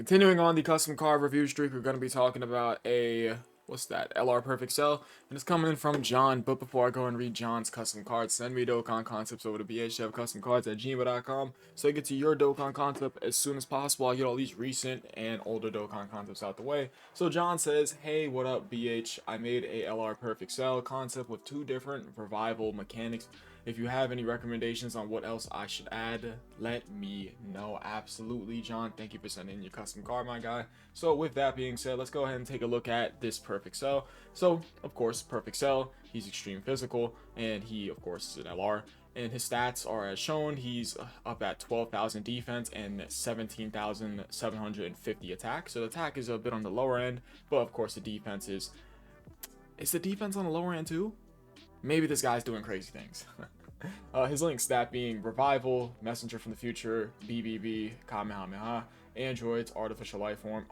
Continuing on the custom card review streak, we're going to be talking about a, what's that, LR Perfect Cell, and it's coming in from John. But before I go and read John's custom cards, send me Dokkan concepts over to bhfcustomcards@gmail.com so I get to your Dokkan concept as soon as possible. I get all these recent and older Dokkan concepts out the way. So John says, hey, what up, BH? I made a LR Perfect Cell concept with two different revival mechanics. If you have any recommendations on what else I should add, let me know. Absolutely, John. Thank you for sending in your custom card, my guy. So with that being said, let's go ahead and take a look at this Perfect Cell. So, of course, Perfect Cell, he's extreme physical, and he, of course, is an LR. And his stats are as shown. He's up at 12,000 defense and 17,750 attack. So the attack is a bit on the lower end, but of course the defense is the defense on the lower end too? Maybe this guy's doing crazy things. His link stat being Revival, Messenger from the Future, BBB, Kamehameha, Androids, Artificial Life Form,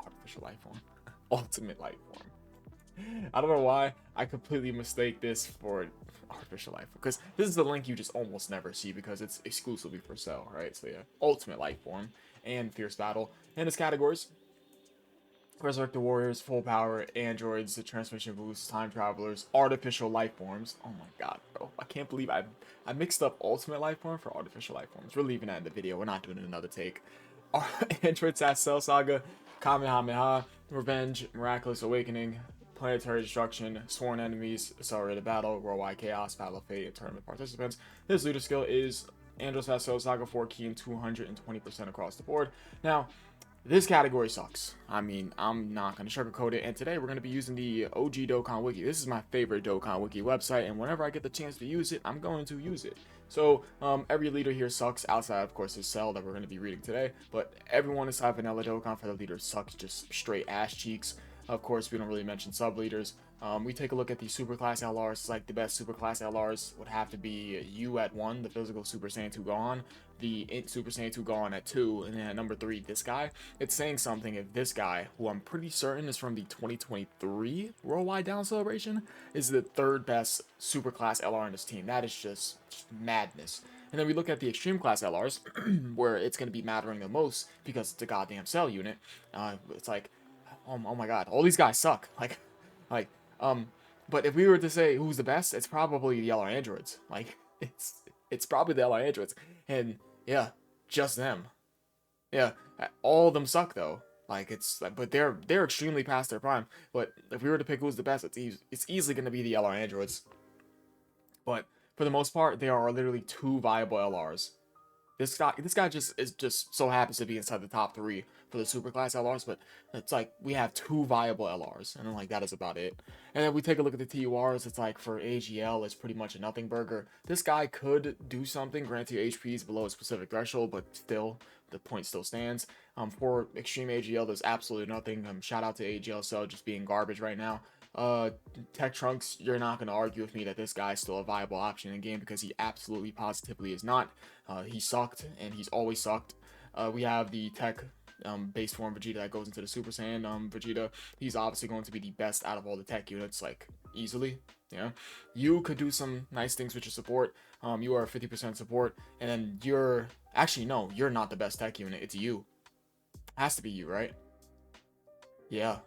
Ultimate Life Form. I don't know why I completely mistake this for Artificial Life Form, because this is the link you just almost never see because it's exclusively for sale, right? So yeah, Ultimate Life Form and Fierce Battle. And his categories: Resurrected Warriors, Full Power, Androids, the Transmission Boosts, Time Travelers, Artificial Life Forms. Oh my god, bro. I can't believe I mixed up Ultimate Life Form for Artificial Life Forms. We're leaving that in the video. We're not doing another take. Androids at Cell Saga, Kamehameha, Revenge, Miraculous Awakening, Planetary Destruction, Sworn Enemies, Accelerated Battle, Worldwide Chaos, Battle of Fate, and Tournament Participants. His leader skill is Androids at Cell Saga 4 key and 220% across the board. Now, this category sucks. I mean, I'm not going to sugarcoat it. And today we're going to be using the OG Dokkan Wiki. This is my favorite Dokkan Wiki website. And whenever I get the chance to use it, I'm going to use it. So, every leader here sucks outside, of course, his cell that we're going to be reading today. But everyone inside Vanilla Dokkan for the leaders sucks just straight ass cheeks. Of course, we don't really mention sub-leaders. We take a look at the Superclass LRs. Like, the best Superclass LRs would have to be you at 1, the physical Super Saiyan 2 Gohan, the Int Super Saiyan 2 Gohan at 2, and then at number 3, this guy. It's saying something if this guy, who I'm pretty certain is from the 2023 Worldwide Down Celebration, is the third best Superclass LR in this team. That is just madness. And then we look at the Extreme Class LRs, where it's going to be mattering the most because it's a goddamn cell unit. It's like, oh my god, all these guys suck. Like, but if we were to say who's the best, it's probably the LR Androids. Like, it's probably the LR Androids. And yeah, just them. Yeah, all of them suck though. Like, but they're extremely past their prime. But if we were to pick who's the best, it's easily going to be the LR Androids. But for the most part, there are literally 2 viable LRs. This guy just so happens to be inside the top 3 for the Superclass LRs, but it's like we have 2 viable LRs, and then like that is about it. And then we take a look at the TURs. It's like for AGL, it's pretty much a nothing burger. This guy could do something. Granted, your HP is below a specific threshold, but still, the point still stands. For Extreme AGL, there's absolutely nothing. Shout out to AGL Cell just being garbage right now. Tech Trunks, you're not going to argue with me that this guy is still a viable option in game because he absolutely positively is not. He sucked, and he's always sucked. We have the Tech base form Vegeta that goes into the Super Saiyan Vegeta. He's obviously going to be the best out of all the Tech units, like, easily. Yeah, you could do some nice things with your support. You are 50% support, and then actually, no, you're not the best Tech unit. It's you. Has to be you, right? Yeah.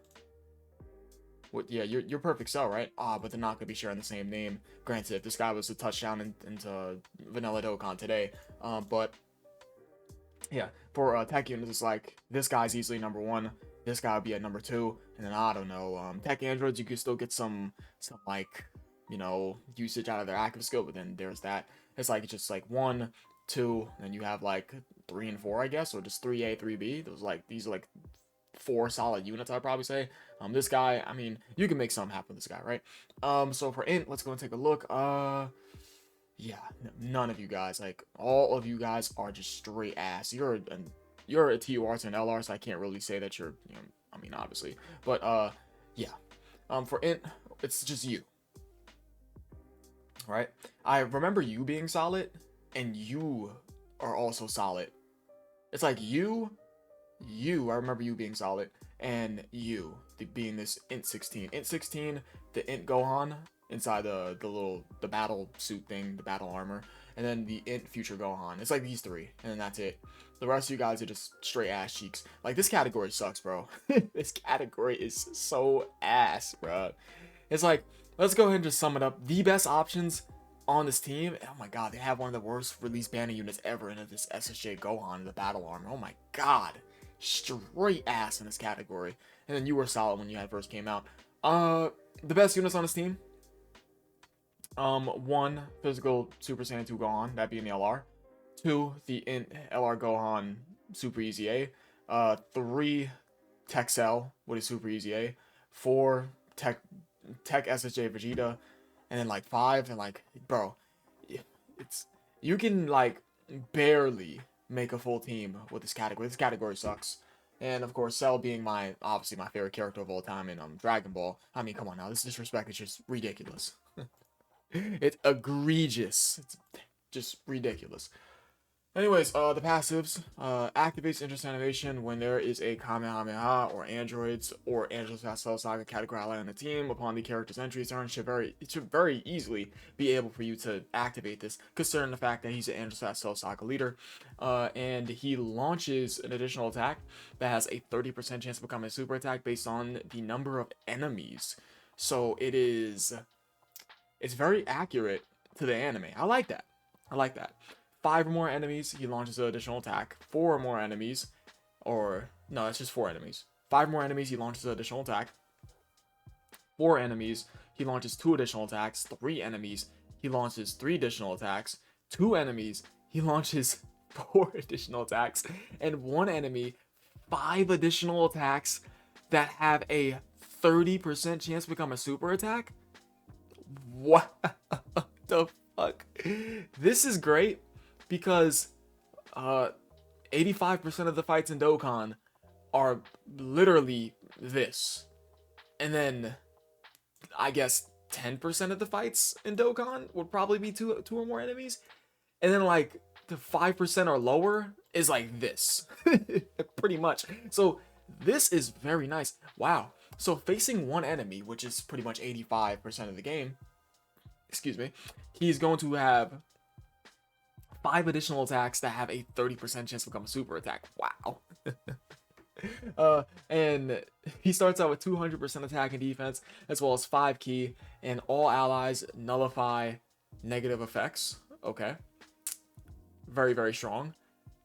What? Yeah, you're Perfect Cell, right? But they're not gonna be sharing the same name. Granted, if this guy was a touchdown into Vanilla Dokkan today, but yeah, for Tech units, it's like this guy's easily number 1. This guy would be at number 2, and then I don't know. Tech Androids, you could still get some like, you know, usage out of their active skill, but then there's that. It's like just like 1, 2, and you have like 3 and 4, I guess, or just 3A, 3B. These are like 4 solid units, I'd probably say. This guy, I mean, you can make something happen with this guy, right? So for Int, let's go and take a look. Yeah, none of you guys, like, all of you guys are just straight ass. You're a TUR to an LR, so I can't really say that you're, you know, I mean, obviously. But, yeah. For Int, it's just you. Right? I remember you being solid, and you are also solid. It's like I remember you being solid, and you being this Int 16. Int 16, the Int Gohan, inside the battle suit thing, the battle armor, and then the Int Future Gohan. It's like these three, and then that's it. The rest of you guys are just straight ass cheeks. Like, this category sucks, bro. This category is so ass, bro. It's like, let's go ahead and just sum it up. The best options on this team, oh my god, they have one of the worst release banner units ever in this SSJ Gohan, the battle armor. Oh my god, straight ass in this category. And then you were solid when you had first came out. The best units on this team, 1 physical Super Saiyan 2 Gohan, that being the LR. 2 the Int LR Gohan Super Easy A. 3 Tech Cell with a Super Easy A. 4 Tech SSJ Vegeta. And then like 5, and like, bro, it's, you can like barely make a full team with this category. This category sucks. And of course, Cell being obviously my favorite character of all time in Dragon Ball. I mean, come on now, this disrespect is just ridiculous. It's egregious. It's just ridiculous. Anyways, the passives, activates interest animation when there is a Kamehameha or androids or Angel's Fast Cell Saga category ally on the team. Upon the character's entry turn, it should very easily be able for you to activate this, considering the fact that he's an Angel's Fast Cell Saga leader. And he launches an additional attack that has a 30% chance of becoming a super attack based on the number of enemies. So it's very accurate to the anime. I like that. 5 or more enemies, he launches an additional attack. 4 or more enemies, or no, it's just 4 enemies. 5 more enemies, he launches an additional attack. 4 enemies, he launches 2 additional attacks. 3 enemies, he launches 3 additional attacks. 2 enemies, he launches 4 additional attacks. And 1 enemy, 5 additional attacks that have a 30% chance to become a super attack? What the fuck? This is great. Because 85% of the fights in Dokkan are literally this. And then I guess 10% of the fights in Dokkan would probably be two or more enemies. And then like the 5% or lower is like this. Pretty much. So this is very nice. Wow. So facing one enemy, which is pretty much 85% of the game, excuse me, he's going to have 5 additional attacks that have a 30% chance to become a super attack. Wow. And he starts out with 200% attack and defense, as well as 5 key, and all allies nullify negative effects. Okay. Very, very strong.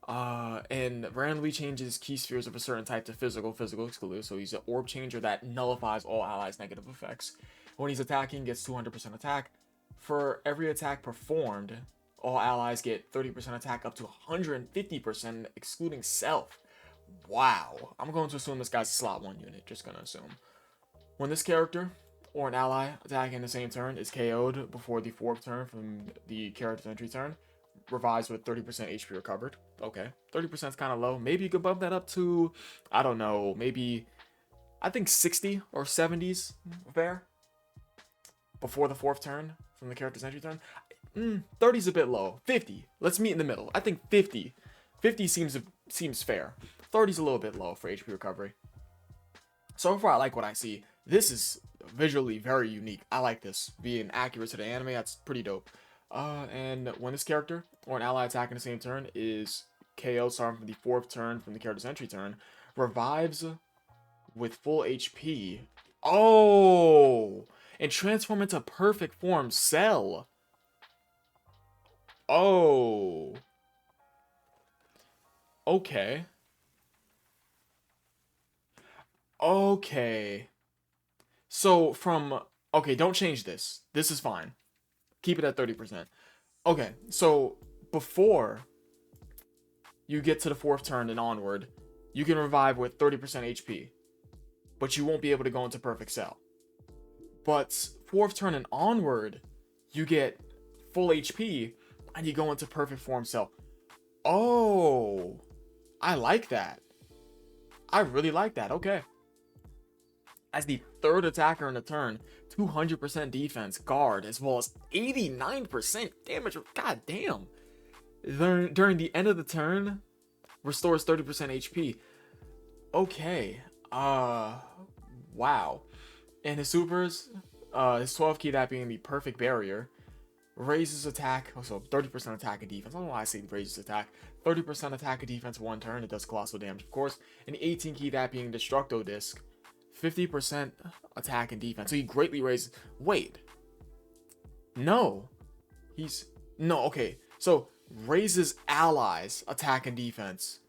And randomly changes key spheres of a certain type to physical exclusive. So he's an orb changer that nullifies all allies' negative effects. When he's attacking, gets 200% attack. For every attack performed, all allies get 30% attack up to 150%, excluding self. Wow. I'm going to assume this guy's a slot 1 unit. Just gonna assume. When this character or an ally attacking the same turn is KO'd before the 4th turn from the character's entry turn, revives with 30% HP recovered. Okay. 30% is kind of low. Maybe you could bump that up to, I don't know, maybe, I think 60 or 70s fair. Before the 4th turn from the character's entry turn. 30 is a bit low. 50. Let's meet in the middle. I think 50. 50 seems fair. 30 is a little bit low for HP recovery. So far, I like what I see. This is visually very unique. I like this. Being accurate to the anime, that's pretty dope. And when this character or an ally attacking the same turn is KO starting from the 4th turn from the character's entry turn, revives with full HP. Oh! And transform into perfect form Cell. Oh. Okay. Okay. So from... Okay, don't change this. This is fine. Keep it at 30%. Okay, so before you get to the 4th turn and onward, you can revive with 30% HP. But you won't be able to go into perfect Cell. But 4th turn and onward, you get full HP and you go into perfect form Cell. Oh, I like that. I really like that. Okay. As the 3rd attacker in the turn, 200% defense, guard, as well as 89% damage. God damn. During the end of the turn, restores 30% HP. Okay. Wow. And his supers, His 12 key, that being the perfect barrier, raises attack, also 30% attack and defense. I don't know why I say raises attack. 30% attack and defense 1 turn. It does colossal damage, of course. And the 18 key, that being Destructo Disc, 50% attack and defense. So he greatly raises. Wait. No. No, okay. So raises allies attack and defense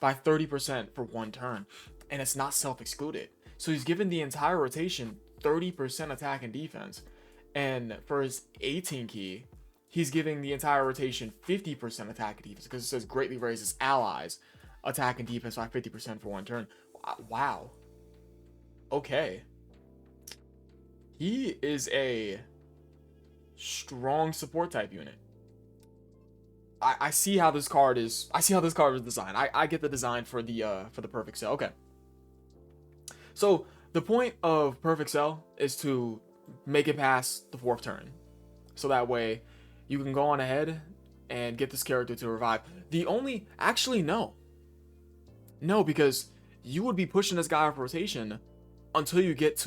by 30% for 1 turn. And it's not self-excluded. So he's given the entire rotation 30% attack and defense. And for his 18 key, he's giving the entire rotation 50% attack and defense, because it says greatly raises allies attack and defense by 50% for 1 turn. Wow. Okay. He is a strong support type unit. I see how this card is. I see how this card is designed. I get the design for the perfect cell. Okay. So the point of perfect cell is to make it past the 4th turn, so that way you can go on ahead and get this character to revive. Actually, no, because you would be pushing this guy off rotation until you get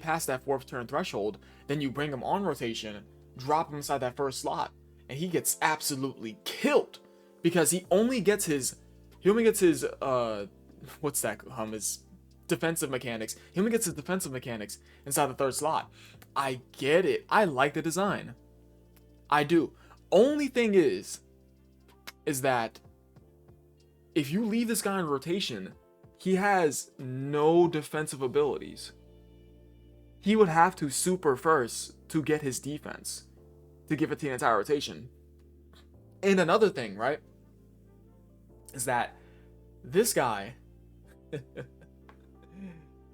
past that 4th turn threshold. Then you bring him on rotation, drop him inside that first slot, and he gets absolutely killed, because he only gets his what's that, his defensive mechanics. He only gets his defensive mechanics inside the 3rd slot. I get it. I like the design. I do. Only thing is that if you leave this guy in rotation, he has no defensive abilities. He would have to super first to get his defense, to give it to the entire rotation. And another thing, right, is that this guy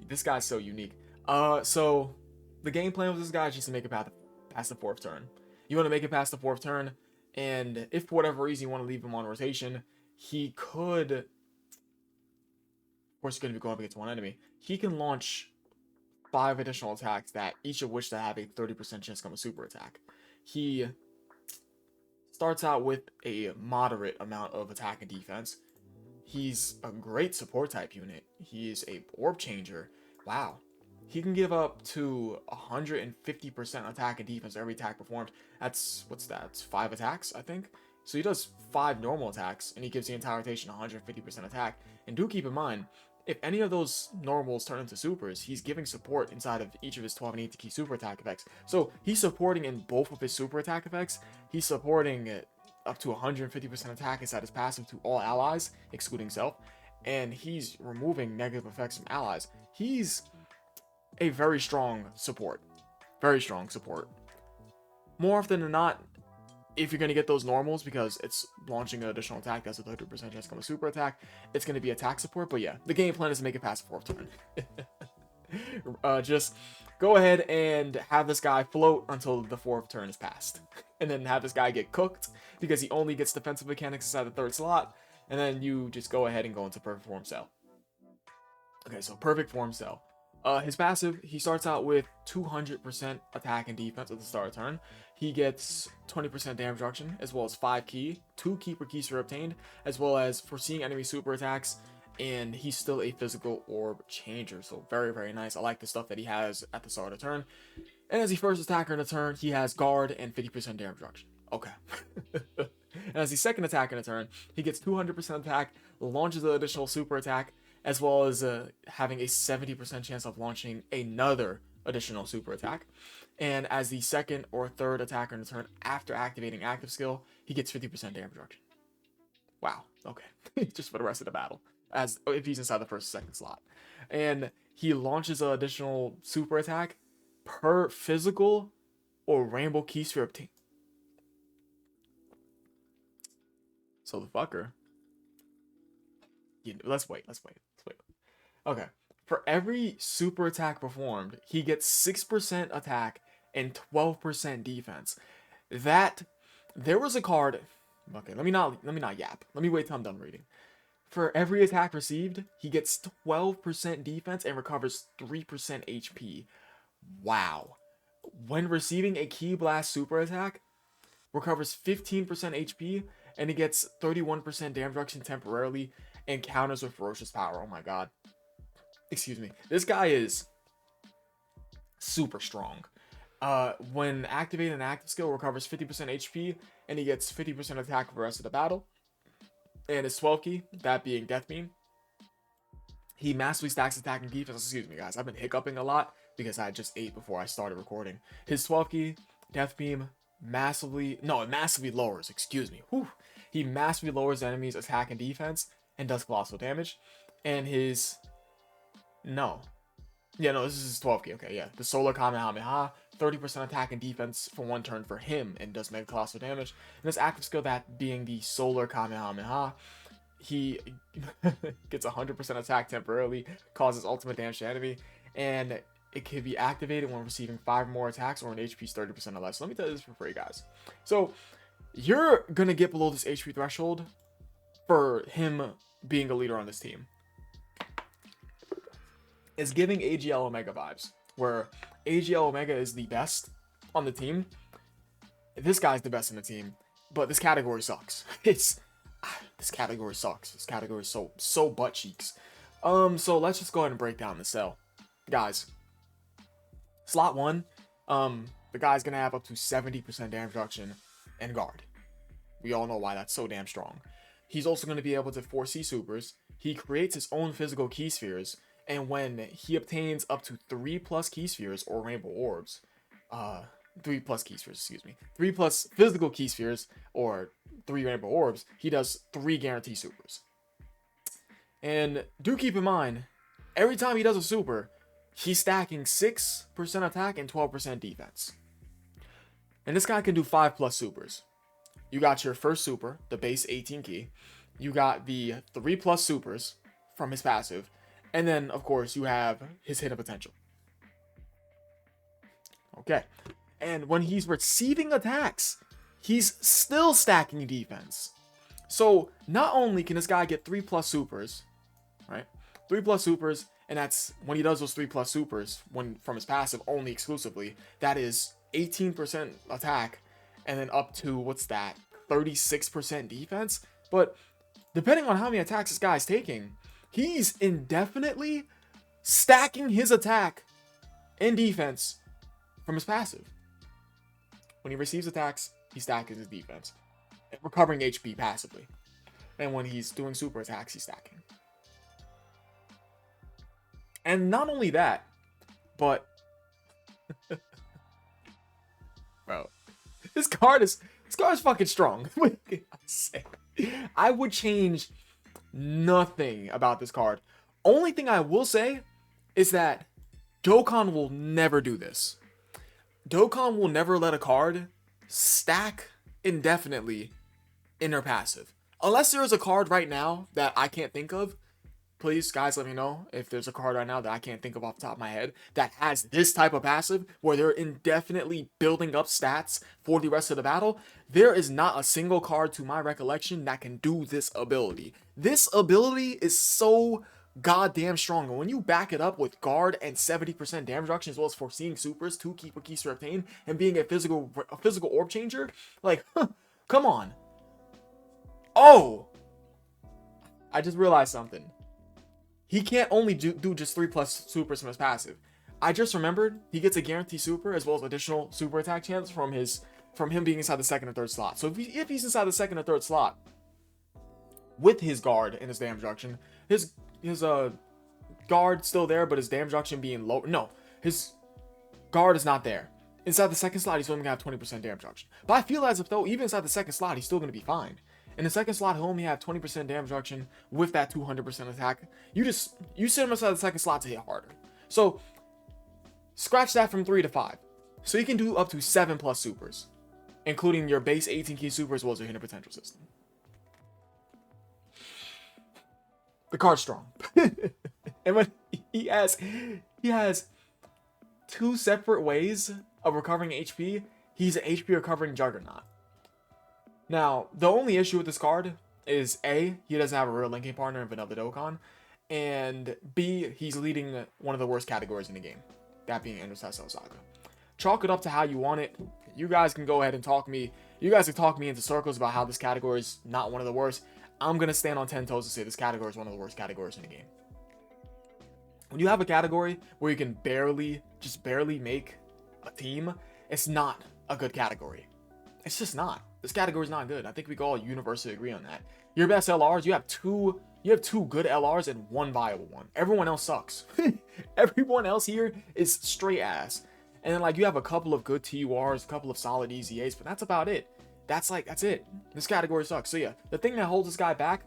this guy's so unique. So the game plan with this guy is just to make it past the 4th turn. You want to make it past the 4th turn, and if for whatever reason you want to leave him on rotation, he could, of course, he's going to be going up against one enemy. He can launch 5 additional attacks, that each of which that have a 30% chance to become a super attack. He starts out with a moderate amount of attack and defense. He's a great support type unit. He's a orb changer. Wow. He can give up to 150% attack and defense every attack performed. That's, what's that? It's 5 attacks, I think. So he does 5 normal attacks, and he gives the entire rotation 150% attack. And do keep in mind, if any of those normals turn into supers, he's giving support inside of each of his 12 and 18 key super attack effects. So he's supporting in both of his super attack effects. He's supporting up to 150% attack inside his passive to all allies, excluding self. And he's removing negative effects from allies. He's a very strong support. Very strong support. More often than not, if you're going to get those normals, because it's launching an additional attack that's a 30% chance to become a super attack, it's going to be attack support. But yeah, the game plan is to make it past the 4th turn. Just go ahead and have this guy float until the 4th turn is passed. And then have this guy get cooked, because he only gets defensive mechanics inside the 3rd slot. And then you just go ahead and go into perfect form cell. Okay, so perfect form cell. His passive, he starts out with 200% attack and defense at the start of turn. He gets 20% damage reduction, as well as 5 key, 2 key per keystone obtained, as well as foreseeing enemy super attacks, and he's still a physical orb changer. So very, very nice. I like the stuff that he has at the start of turn. And as the first attacker in a turn, he has guard and 50% damage reduction. Okay. And as the second attacker in a turn, he gets 200% attack, launches an additional super attack, as well as having a 70% chance of launching another additional super attack. And as the second or third attacker in a turn after activating active skill, he gets 50% damage reduction. Wow, okay. Just for the rest of the battle, as if he's inside the 1st or 2nd slot. And he launches an additional super attack per physical or rainbow keysphere obtained. So the fucker. Yeah, let's wait. Okay. For every super attack performed, he gets 6% attack and 12% defense. There was a card. Okay, let me not yap. Let me wait till I'm done reading. For every attack received, he gets 12% defense and recovers 3% HP. Wow. When receiving a Ki Blast super attack, recovers 15% HP, and he gets 31% damage reduction temporarily and counters with ferocious power. Oh my god. Excuse me. This guy is super strong. When activating an active skill, recovers 50% HP, and he gets 50% attack for the rest of the battle. And his 12 key, that being Death Beam, he massively stacks attack and defense. Excuse me, guys. I've been hiccuping a lot because I just ate before I started recording. His 12 key, Death Beam, it massively lowers, excuse me. Whew. He massively lowers enemies' attack and defense and does colossal damage. And his... this is his 12 key. Okay, yeah. The Solar Kamehameha, 30% attack and defense for 1 turn for him and does mega colossal damage. And this active skill, that being the Solar Kamehameha, he gets 100% attack temporarily, causes ultimate damage to enemy, and it can be activated when receiving 5 more attacks or an HP's 30% or less. So let me tell you this for free, guys. So you're going to get below this HP threshold for him being a leader on this team. It's giving AGL Omega vibes, where AGL Omega is the best on the team. This guy's the best in the team, but this category sucks. This category sucks. This category is so butt cheeks. So let's just go ahead and break down the cell, guys. Slot 1, the guy's gonna have up to 70% damage reduction and guard. We all know why that's so damn strong. He's also gonna be able to foresee supers. He creates his own physical key spheres. And when he obtains up to 3+ key spheres or rainbow orbs, 3+ key spheres, excuse me, 3+ physical key spheres or 3 rainbow orbs, he does 3 guarantee supers. And do keep in mind, every time he does a super, he's stacking 6% attack and 12% defense. And this guy can do 5+ supers. You got your first super, the base 18 key. You got the 3+ supers from his passive. And then, of course, you have his hidden potential. Okay. And when he's receiving attacks, he's still stacking defense. So, not only can this guy get 3+ supers, right? 3+ supers, and that's when he does those 3+ supers, when from his passive only exclusively, that is 18% attack, and then up to, 36% defense? But, depending on how many attacks this guy's taking, he's indefinitely stacking his attack and defense from his passive. When he receives attacks, he's stacking his defense, recovering HP passively. And when he's doing super attacks, he's stacking. And not only that, but bro, this card is fucking strong. What can I say? I would change nothing about this card. Only thing I will say is that Dokkan will never do this. Dokkan will never let a card stack indefinitely in their passive. Unless there is a card right now that I can't think of. Please, guys, let me know if there's a card right now that I can't think of off the top of my head that has this type of passive where they're indefinitely building up stats for the rest of the battle. There is not a single card to my recollection that can do this ability. This ability is so goddamn strong. And when you back it up with guard and 70% damage reduction as well as foreseeing supers, 2 keeper keys to obtain, and being a physical orb changer, like, come on. Oh! I just realized something. He can't only do just 3+ supers from his passive. I just remembered he gets a guarantee super as well as additional super attack chance from him being inside the 2nd or 3rd slot. So if he's inside the 2nd or 3rd slot with his guard and his damage reduction, his guard still there, but his damage reduction being low. No, his guard is not there. Inside the 2nd slot, he's only gonna have 20% damage reduction. But I feel as if though even inside the 2nd slot, he's still gonna be fine. In the 2nd slot, he'll only have 20% damage reduction with that 200% attack. You sit him inside the 2nd slot to hit harder. So, scratch that from 3 to 5. So you can do up to 7+ supers, including your base 18 key super as well as your hidden potential system. The card's strong. And when he has 2 separate ways of recovering HP, he's an HP recovering juggernaut. Now, the only issue with this card is A, he doesn't have a real linking partner in Vanilla Dokkan, and B, he's leading one of the worst categories in the game, that being Intercessor Saga. Chalk it up to how you want it. You guys can go ahead and talk me. You guys can talk me into circles about how this category is not one of the worst. I'm gonna stand on 10 toes to say this category is one of the worst categories in the game. When you have a category where you can just barely make a team, it's not a good category. It's just not. This category is not good. I think we can all universally agree on that. Your best LRs, you have two good LRs and one viable one. Everyone else sucks. Everyone else here is straight ass. And then like you have a couple of good TURs, a couple of solid EZAs, but that's about it. That's it. This category sucks. So yeah, the thing that holds this guy back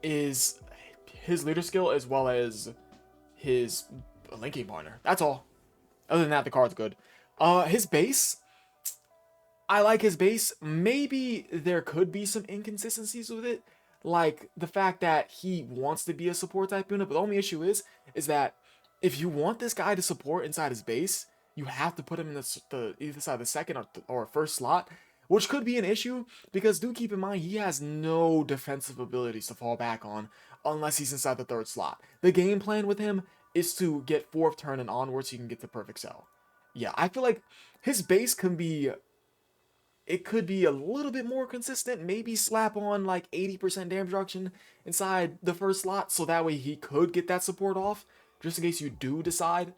is his leader skill as well as his linking partner. That's all. Other than that, the card's good. His base, I like his base. Maybe there could be some inconsistencies with it, like the fact that he wants to be a support type unit. But the only issue is that if you want this guy to support inside his base, you have to put him in the either side of the second or first slot, which could be an issue because do keep in mind he has no defensive abilities to fall back on unless he's inside the third slot. The game plan with him is to get fourth turn and onwards so you can get the perfect cell. Yeah, I feel like his base can be, it could be a little bit more consistent. Maybe slap on like 80% damage reduction inside the first slot so that way he could get that support off just in case you do decide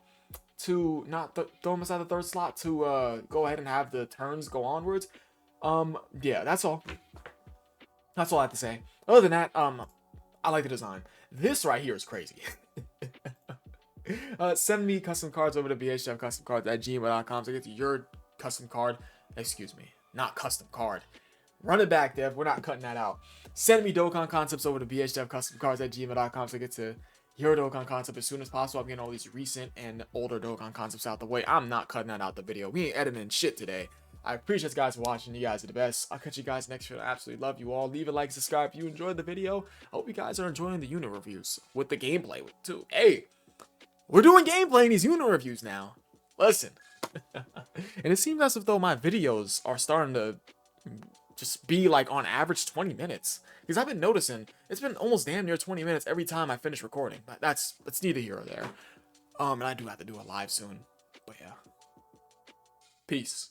to not throw him inside the third slot to go ahead and have the turns go onwards. Yeah, that's all. That's all I have to say. Other than that, I like the design. This right here is crazy. Send me custom cards over to bhfcustomcards@gmail.com to get your custom card. Excuse me, not custom card. Run it back, Dev. We're not cutting that out. Send me Dokkan concepts over to bhfcustomcards@gmail.com to get to your Dokkan concept as soon as possible. I'm getting all these recent and older Dokkan concepts out the way. I'm not cutting that out the video. We ain't editing shit today. I appreciate you guys for watching. You guys are the best. I'll catch you guys next video. I absolutely love you all. Leave a like, subscribe if you enjoyed the video. I hope you guys are enjoying the unit reviews with the gameplay too. Hey, we're doing gameplay in these unit reviews now. Listen. And it seems as if though my videos are starting to just be like on average 20 minutes. Because I've been noticing it's been almost damn near 20 minutes every time I finish recording. But that's neither here or there. And I do have to do a live soon. But yeah. Peace.